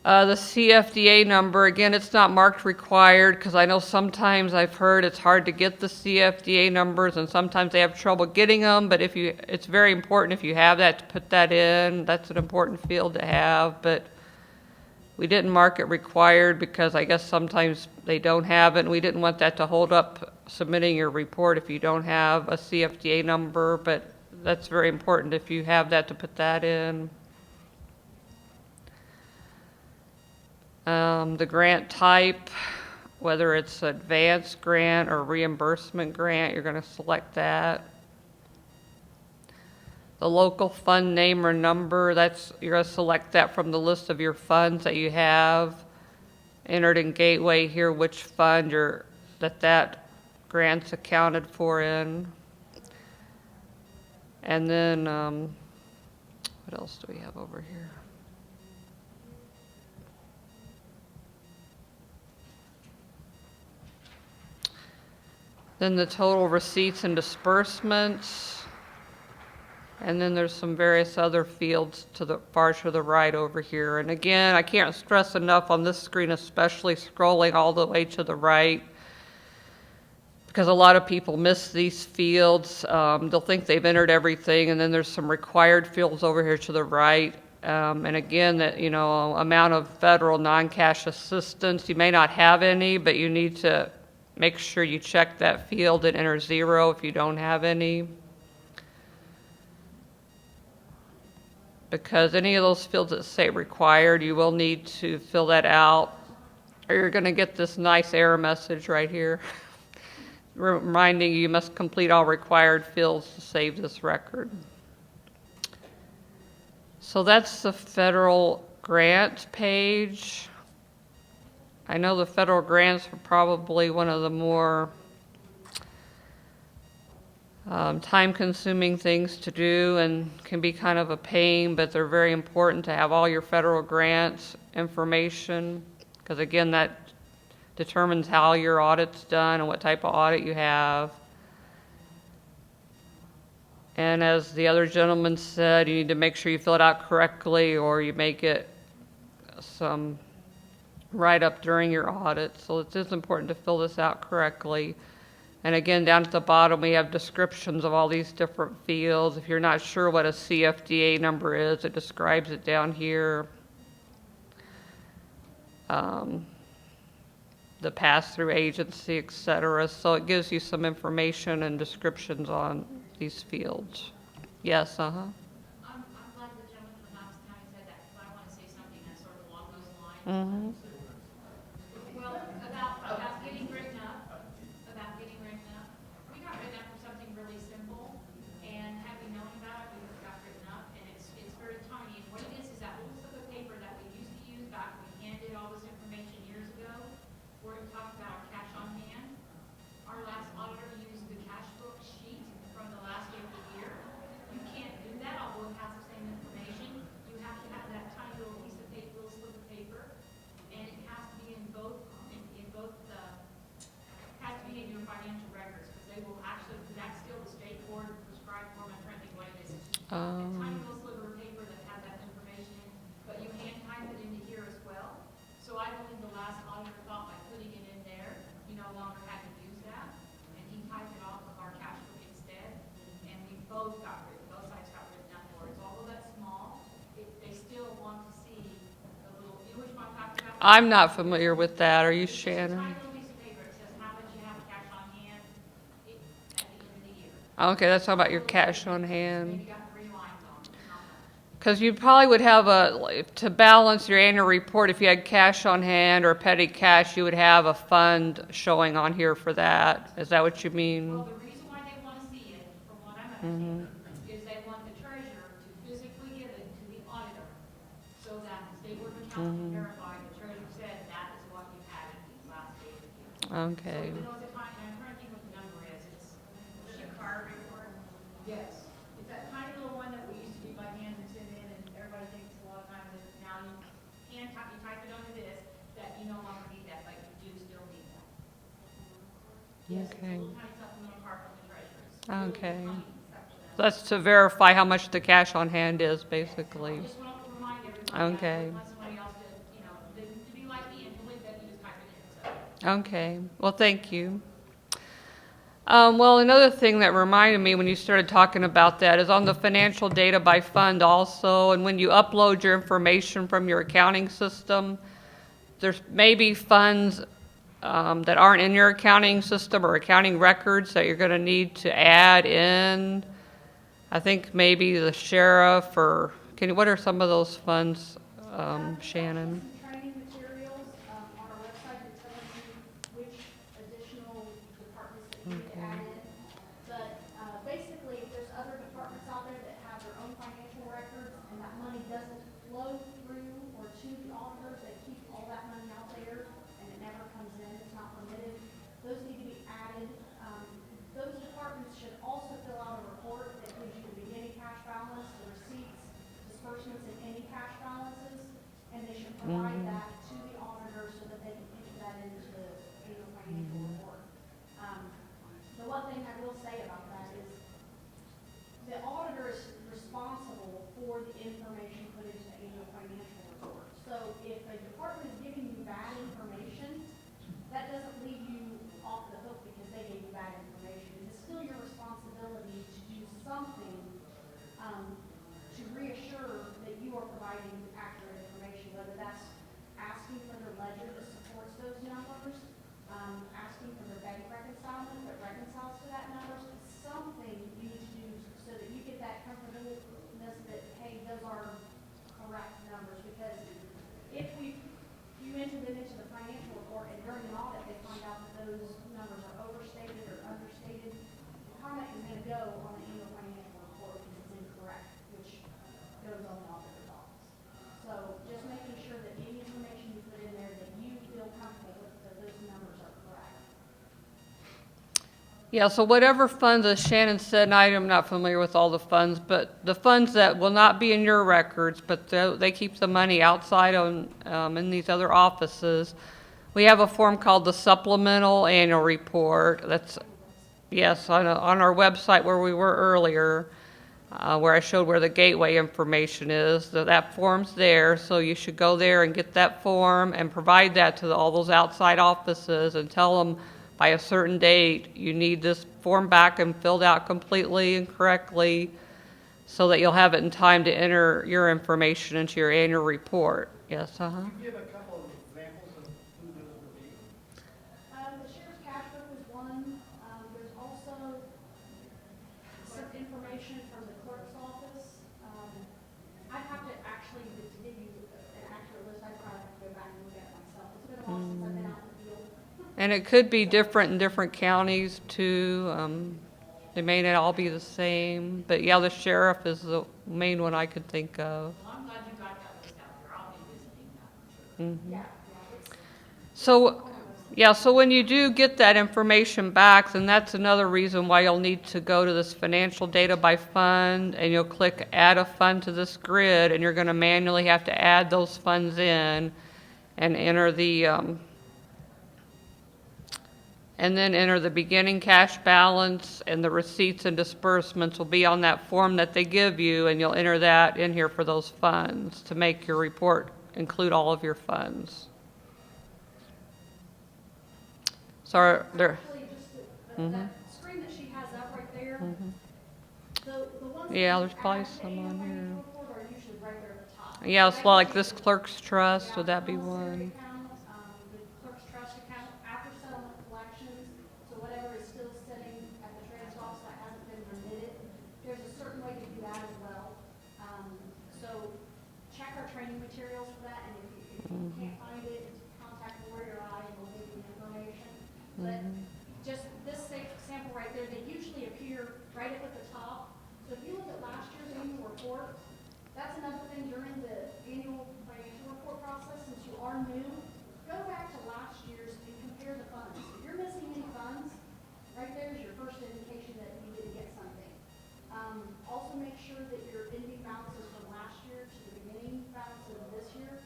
The CFDA number, again, it's not marked required because I know sometimes I've heard it's hard to get the CFDA numbers and sometimes they have trouble getting them, but it's very important if you have that to put that in. That's an important field to have, but we didn't mark it required because I guess sometimes they don't have it, and we didn't want that to hold up submitting your report if you don't have a CFDA number, but that's very important if you have that to put that in. The grant type, whether it's advanced grant or reimbursement grant, you're going to select that. The local fund name or number, you're going to select that from the list of your funds that you have entered in Gateway here, which fund that grant's accounted for in. And then, what else do we have over here? Then the total receipts and disbursements. And then there's some various other fields far to the right over here. And again, I can't stress enough on this screen, especially scrolling all the way to the right, because a lot of people miss these fields. They'll think they've entered everything, and then there's some required fields over here to the right. And again, that amount of federal non-cash assistance, you may not have any, but you need to make sure you check that field and enter 0 if you don't have any. Because any of those fields that say required, you will need to fill that out, or you're going to get this nice error message right here reminding you must complete all required fields to save this record. So that's the federal grant page. I know the federal grants are probably one of the more time-consuming things to do and can be kind of a pain, but they're very important to have all your federal grants information, because again, that determines how your audit's done and what type of audit you have. And as the other gentleman said, you need to make sure you fill it out correctly or you make it some write-up during your audit. So it is important to fill this out correctly. And again, down at the bottom, we have descriptions of all these different fields. If you're not sure what a CFDA number is, it describes it down here. The pass-through agency, etc. So it gives you some information and descriptions on these fields. Yes,
I'm glad the gentleman from Knox County said that, because I want to say something that's sort of along those lines.
Mm-hmm.
Well, about getting written up, we got written up for something really simple, and had we known about it, we would have got written up, and it's very tiny, and what it is that little slip of paper that we used to use back when we handed all this information years ago, where it talked about our cash on hand. Our last auditor used the cash book sheet from the last day of the year. You can't do that, although it has the same information. You have to have that tiny little piece of paper, little slip of paper, and it has to be in both has to be in your financial records, because they will actually, that's still the state board prescribed form. I'm trying to think what it is. It's a tiny little sliver of paper that has that information in, but you can type it into here as well. So I believe the last auditor thought by putting it in there, you no longer had to use that, and he typed it off of our cash book instead, and we both sides got written up for it. So although that's small, they still want to see the little, which one I'm talking about?
I'm not familiar with that. Are you, Shannon?
Tiny little piece of paper, it says how much you have cash on hand at the end of the year.
Okay, that's talking about your cash on
Then
hand.
you got 3 lines on it, not much.
Because you probably would have to balance your annual report, if you had cash on hand or petty cash, you would have a fund showing on here for that. Is that what you mean?
Well, the reason why they want to see it, from what I'm understanding, is they want the treasurer to physically give it to the auditor, so that the state board of accounts can verify the treasurer said that is what you had in the last day of the year.
Okay.
So even though it's a tiny, I'm trying to think what the number is, it's a card report. Yes, it's that tiny little one that we used to do by hand and send in, and everybody thinks a lot of times that now you type it onto this, that you no longer need that, but you do still need that. Yes, it's a
Okay.
little tiny supplemental card from the treasurer. It's a little
Okay.
tiny section.
That's to verify how much the cash on hand is, basically.
I just want to remind everybody.
Okay.
That, want somebody else to, to be like me and believe that you just type it in, so.
Okay, well, thank you. Well, another thing that reminded me when you started talking about that is on the financial data by fund also, and when you upload your information from your accounting system, there's maybe funds that aren't in your accounting system or accounting records that you're going to need to add in. I think maybe the sheriff or, what are some of those funds, Shannon?
Some training materials on our website that tell you which additional departments that you need to add in. But basically, if there's other departments out there that have their own financial records and that money doesn't flow through or to the auditors, they keep all that money out there and it never comes in, it's not permitted, those need to be added. Those departments should also fill out a report that gives you the beginning cash balance, the receipts, disbursements, and any cash balances, and they should provide that to the auditor so that they can enter that into the annual financial report. The one thing I will say about that is the auditor is responsible for the information put into the annual financial report. So if a department is giving you bad information, that doesn't leave you off the hook because they gave you bad information. It's still your responsibility to do something to reassure that you are providing accurate information, whether that's asking for their ledger that supports those numbers, asking for their bank reconcilement that reconciles to that numbers. It's something you need to do so that you get that comfortableness that, hey, those are correct numbers. Because if you enter them into the financial report and during an audit they find out that those numbers are overstated or understated, the comment is going to go on the annual financial report because it's incorrect, which goes on the auditor's office. So just making sure that any information you put in there that you feel comfortable with, that those numbers are correct.
Yeah, so whatever funds, as Shannon said, and I'm not familiar with all the funds, but the funds that will not be in your records, but they keep the money outside in these other offices, we have a form called the Supplemental Annual Report. That's, yes, on our website where we were earlier, where I showed where the gateway information is. So that form's there, so you should go there and get that form and provide that to all those outside offices and tell them by a certain date, you need this form back and filled out completely and correctly so that you'll have it in time to enter your information into your annual report. Yes, uh-huh.
Can you give a couple of examples of who those would be?
The sheriff's cash book is one. There's also some information from the clerk's office. I'd have to actually, to give you an accurate list, I'd probably have to go back and look at it myself. It's been a while since I've been out in the field.
And it could be different in different counties too. They may not all be the same, but yeah, the sheriff is the main one I could think of.
Well, I'm glad you got that list out there. I'll be visiting that.
Yeah, it's
So, yeah, so when you do get that information back, then that's another reason why you'll need to go to this financial data by fund, and you'll click add a fund to this grid, and you're going to manually have to add those funds in and enter the beginning cash balance, and the receipts and disbursements will be on that form that they give you, and you'll enter that in here for those funds to make your report include all of your funds. So there,
actually just that screen that she has up right there. The ones that
Yeah,
you
there's probably
add to the
some
annual
on
financial
here.
report are usually right there at the top.
yeah, it's
Right
like
here.
this clerk's trust, would that be
Yeah, the
one?
account, the clerk's trust account, after settlement collections, so whatever is still sitting at the transfer office that hasn't been are new, go back to last year's and compare the funds. If you're missing any funds, right there is your first indication that you didn't get something. Also make sure that your ending balances from last year to the beginning balances of this year,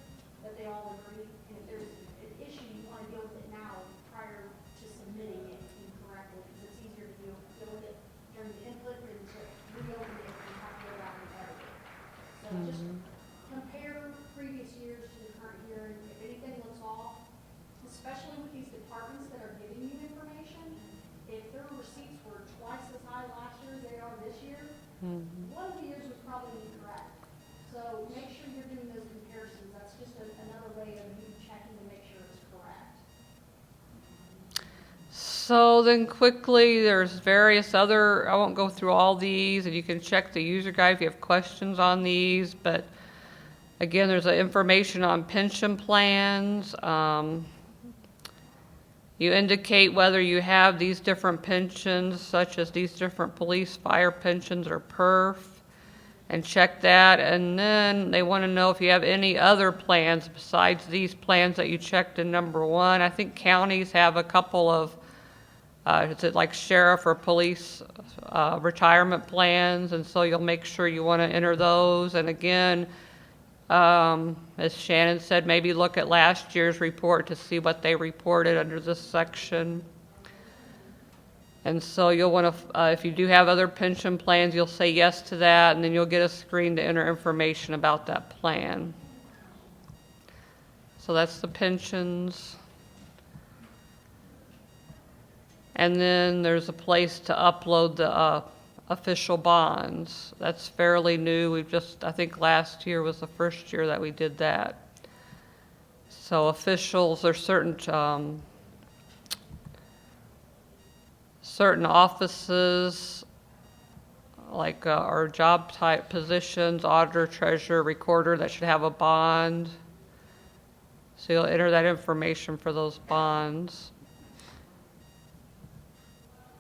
that they all agree. And if there's an issue, you want to deal with it now prior to submitting it incorrectly, because it's easier to deal with it during the input than to reopen it and have to go back and edit it. So just compare previous years to the current year, and if anything looks off, especially with these departments that are giving you information, if their receipts were twice as high last year as they are this year, one of the years was probably incorrect. So make sure you're doing those comparisons. That's just another way of you checking to make sure it's correct.
So then quickly, there's various other, I won't go through all these, and you can check the user guide if you have questions on these, but again, there's information on pension plans. You indicate whether you have these different pensions, such as these different police, fire pensions, or PERF, and check that. And then they want to know if you have any other plans besides these plans that you checked in number 1. I think counties have a couple of, is it like sheriff or police retirement plans, and so you'll make sure you want to enter those. And again, as Shannon said, maybe look at last year's report to see what they reported under this section. And so you'll want to, if you do have other pension plans, you'll say yes to that, and then you'll get a screen to enter information about that plan. So that's the pensions. And then there's a place to upload the official bonds. That's fairly new. We've just, I think last year was the first year that we did that. So officials, there's certain offices, like our job type positions, auditor, treasurer, recorder, that should have a bond. So you'll enter that information for those bonds.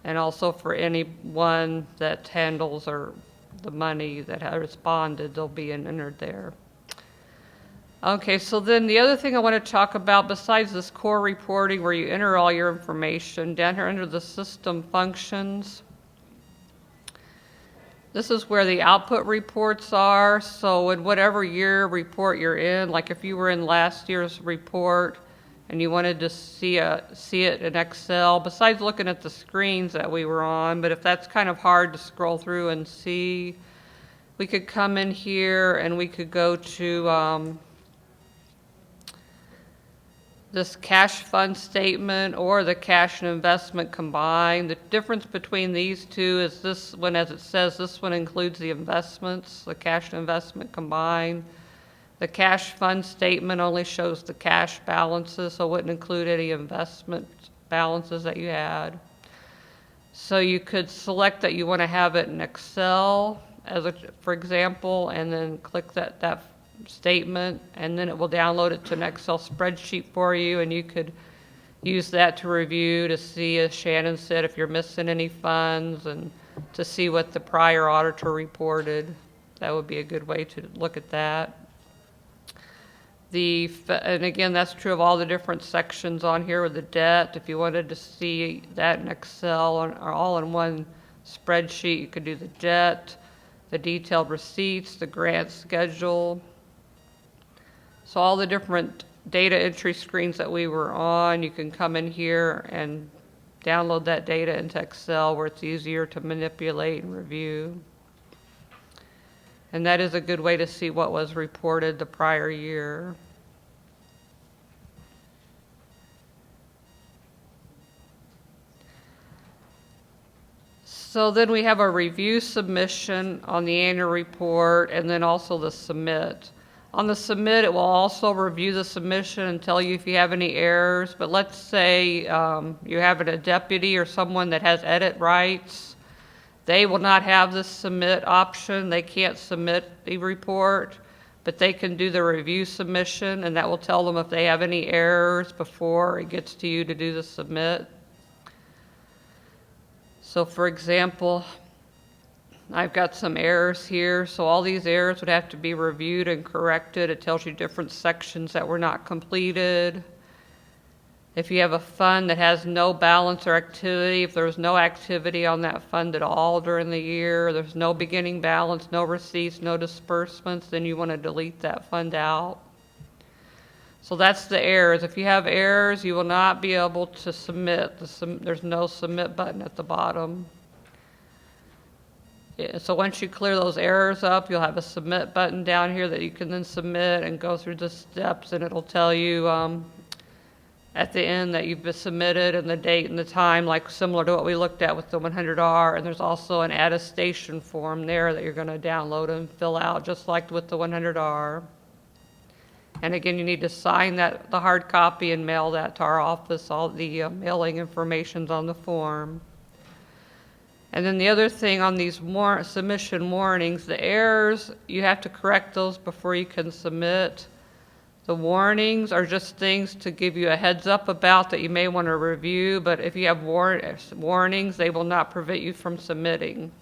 And also for anyone that handles or the money that is bonded, they'll be entered there. Okay, so then the other thing I want to talk about, besides this core reporting where you enter all your information, down here under the system functions, this is where the output reports are. So in whatever year report you're in, like if you were in last year's report and you wanted to see it in Excel, besides looking at the screens that we were on, but if that's kind of hard to scroll through and see, we could come in here and we could go to this cash fund statement or the cash and investment combined. The difference between these two is this one, as it says, this one includes the investments, the cash and investment combined. The cash fund statement only shows the cash balances, so it wouldn't include any investment balances that you had. So you could select that you want to have it in Excel, for example, and then click that statement, and then it will download it to an Excel spreadsheet for you, and you could use that to review to see, as Shannon said, if you're missing any funds and to see what the prior auditor reported. That would be a good way to look at that. And again, that's true of all the different sections on here with the debt. If you wanted to see that in Excel or all in one spreadsheet, you could do the debt, the detailed receipts, the grant schedule. So all the different data entry screens that we were on, you can come in here and download that data into Excel where it's easier to manipulate and review. And that is a good way to see what was reported the prior year. So then we have a review submission on the annual report, and then also the submit. On the submit, it will also review the submission and tell you if you have any errors. But let's say you have a deputy or someone that has edit rights. They will not have the submit option. They can't submit the report, but they can do the review submission, and that will tell them if they have any errors before it gets to you to do the submit. So for example, I've got some errors here, so all these errors would have to be reviewed and corrected. It tells you different sections that were not completed. If you have a fund that has no balance or activity, if there's no activity on that fund at all during the year, there's no beginning balance, no receipts, no disbursements, then you want to delete that fund out. So that's the errors. If you have errors, you will not be able to submit. There's no submit button at the bottom. So once you clear those errors up, you'll have a submit button down here that you can then submit and go through the steps, and it'll tell you at the end that you've submitted and the date and the time, like similar to what we looked at with the 100R. And there's also an attestation form there that you're going to download and fill out, just like with the 100R. And again, you need to sign that, the hard copy, and mail that to our office. All the mailing information's on the form. And then the other thing on these submission warnings, the errors, you have to correct those before you can submit. The warnings are just things to give you a heads up about that you may want to review, but if you have warnings, they will not prevent you from submitting.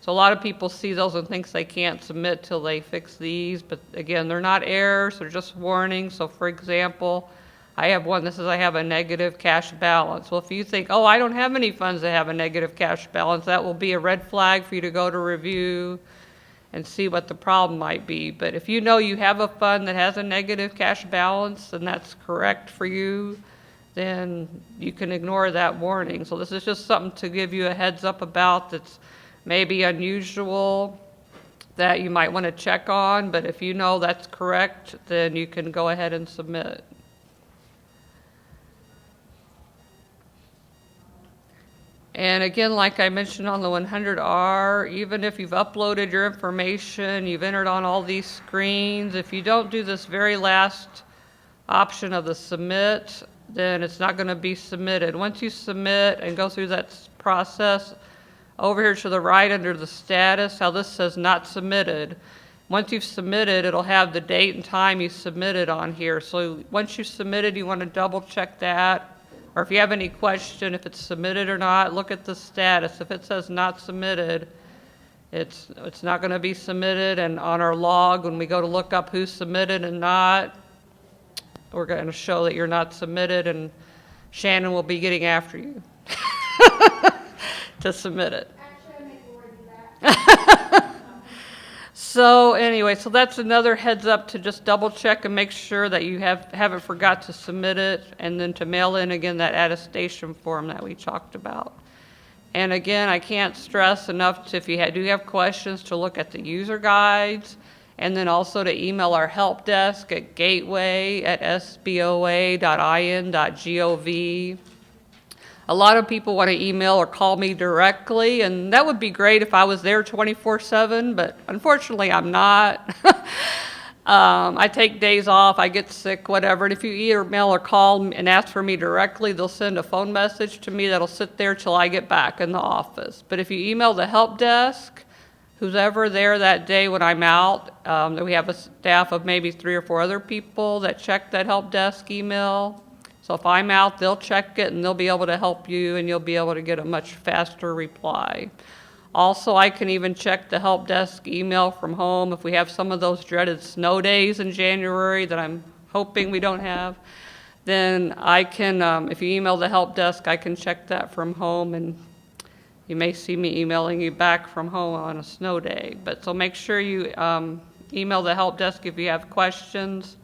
So a lot of people see those and thinks they can't submit till they fix these, but again, they're not errors, they're just warnings. So for example, I have one that says I have a negative cash balance. Well, if you think, oh, I don't have any funds that have a negative cash balance, that will be a red flag for you to go to review and see what the problem might be. But if you know you have a fund that has a negative cash balance and that's correct for you, then you can ignore that warning. So this is just something to give you a heads up about that's maybe unusual that you might want to check on, but if you know that's correct, then you can go ahead and submit. And again, like I mentioned on the 100R, even if you've uploaded your information, you've entered on all these screens, if you don't do this very last option of the submit, then it's not going to be submitted. Once you submit and go through that process, over here to the right under the status, how this says not submitted. Once you've submitted, it'll have the date and time you submitted on here. So once you submitted, you want to double check that. Or if you have any question, if it's submitted or not, look at the status. If it says not submitted, it's not going to be submitted. And on our log, when we go to look up who submitted and not, we're going to show that you're not submitted, and Shannon will be getting after you to submit it.
Actually, I make Lori do that.
So anyway, so that's another heads up to just double check and make sure that you haven't forgot to submit it, and then to mail in again that attestation form that we talked about. And again, I can't stress enough to, if you do have questions, to look at the user guides, and then also to email our help desk at gateway@sboa.in.gov. A lot of people want to email or call me directly, and that would be great if I was there 24/7, but unfortunately I'm not. I take days off, I get sick, whatever, and if you email or call and ask for me directly, they'll send a phone message to me that'll sit there till I get back in the office. But if you email the help desk, who's ever there that day when I'm out, we have a staff of maybe 3 or 4 other people that check that help desk email. So if I'm out, they'll check it and they'll be able to help you, and you'll be able to get a much faster reply. Also, I can even check the help desk email from home if we have some of those dreaded snow days in January that I'm hoping we don't have. Then I can, if you email the help desk, I can check that from home, and you may see me emailing you back from home on a snow day. But so make sure you email the help desk if you have questions.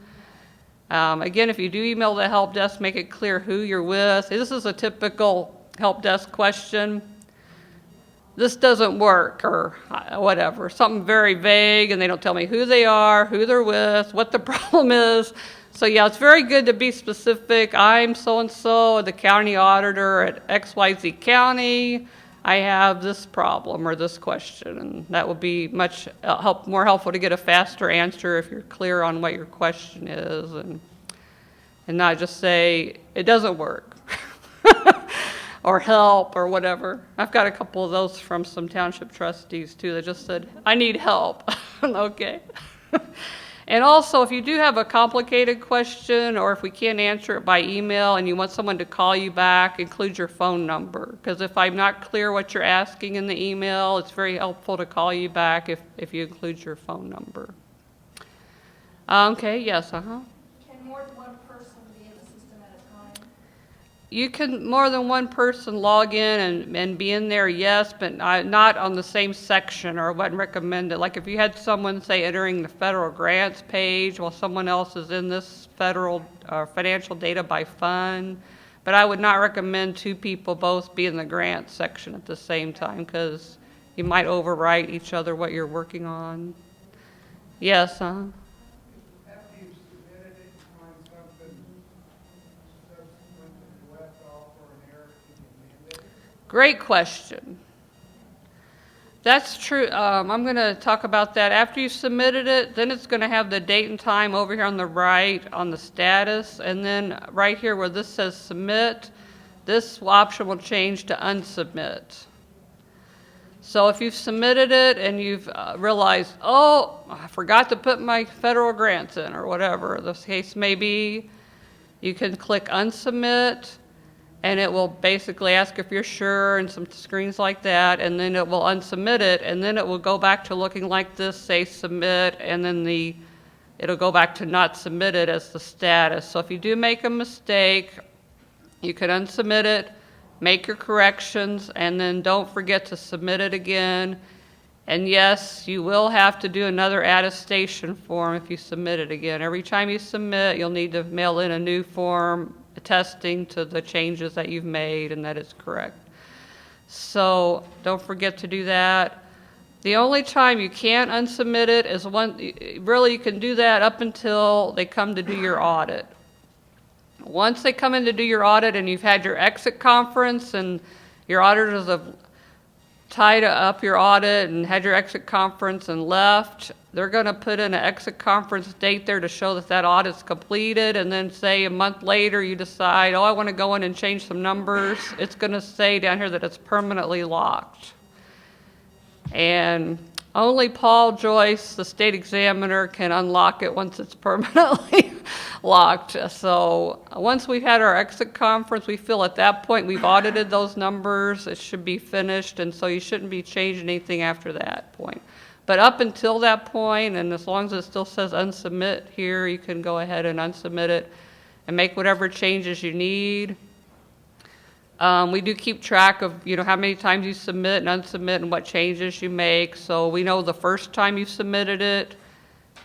Again, if you do email the help desk, make it clear who you're with. This is a typical help desk question. This doesn't work, or whatever. Something very vague, and they don't tell me who they are, who they're with, what the problem is. So yeah, it's very good to be specific. I'm so-and-so, the county auditor at XYZ County. I have this problem or this question, and that will be much more helpful to get a faster answer if you're clear on what your question is, and not just say it doesn't work or help or whatever. I've got a couple of those from some township trustees too that just said, I need help. Okay. And also, if you do have a complicated question, or if we can't answer it by email and you want someone to call you back, include your phone number. Because if I'm not clear what you're asking in the email, it's very helpful to call you back if you include your phone number. Okay, yes,
Can more than one person be in the system at a time?
You can, more than one person log in and be in there, yes, but not on the same section, or wouldn't recommend it. Like if you had someone, say, entering the federal grants page while someone else is in this federal financial data by fund, but I would not recommend two people both be in the grant section at the same time, because you might overwrite each other what you're working on. Yes,
After you've submitted it, you find something subsequently left off or an error, can you amend it?
Great question. That's true. I'm going to talk about that. After you submitted it, then it's going to have the date and time over here on the right on the status. And then right here where this says submit, this option will change to unsubmit. So if you've submitted it and you've realized, oh, I forgot to put my federal grants in, or whatever the case may be, you can click unsubmit, and it will basically ask if you're sure and some screens like that, and then it will unsubmit it, and then it will go back to looking like this, say submit, and then it'll go back to not submitted as the status. So if you do make a mistake, you can unsubmit it, make your corrections, and then don't forget to submit it again. And yes, you will have to do another attestation form if you submit it again. Every time you submit, you'll need to mail in a new form attesting to the changes that you've made and that it's correct. So don't forget to do that. The only time you can't unsubmit it is really you can do that up until they come to do your audit. Once they come in to do your audit and you've had your exit conference and your auditors have tied up your audit and had your exit conference and left, they're going to put in an exit conference date there to show that that audit's completed, and then say a month later you decide, oh, I want to go in and change some numbers. It's going to say down here that it's permanently locked. And only Paul Joyce, the state examiner, can unlock it once it's permanently locked. So once we've had our exit conference, we feel at that point we've audited those numbers, it should be finished, and so you shouldn't be changing anything after that point. But up until that point, and as long as it still says unsubmit here, you can go ahead and unsubmit it and make whatever changes you need. We do keep track of, how many times you submit and unsubmit and what changes you make. So we know the first time you submitted it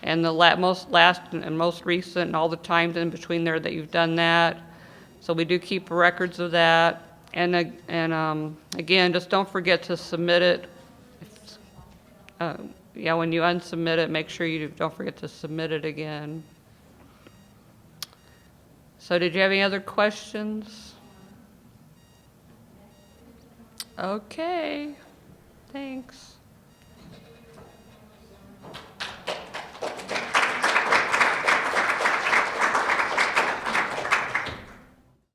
and the most recent and all the times in between there that you've done that. So we do keep records of that. And again, just don't forget to submit it. When you unsubmit it, make sure you don't forget to submit it again. So did you have any other questions? Okay, thanks.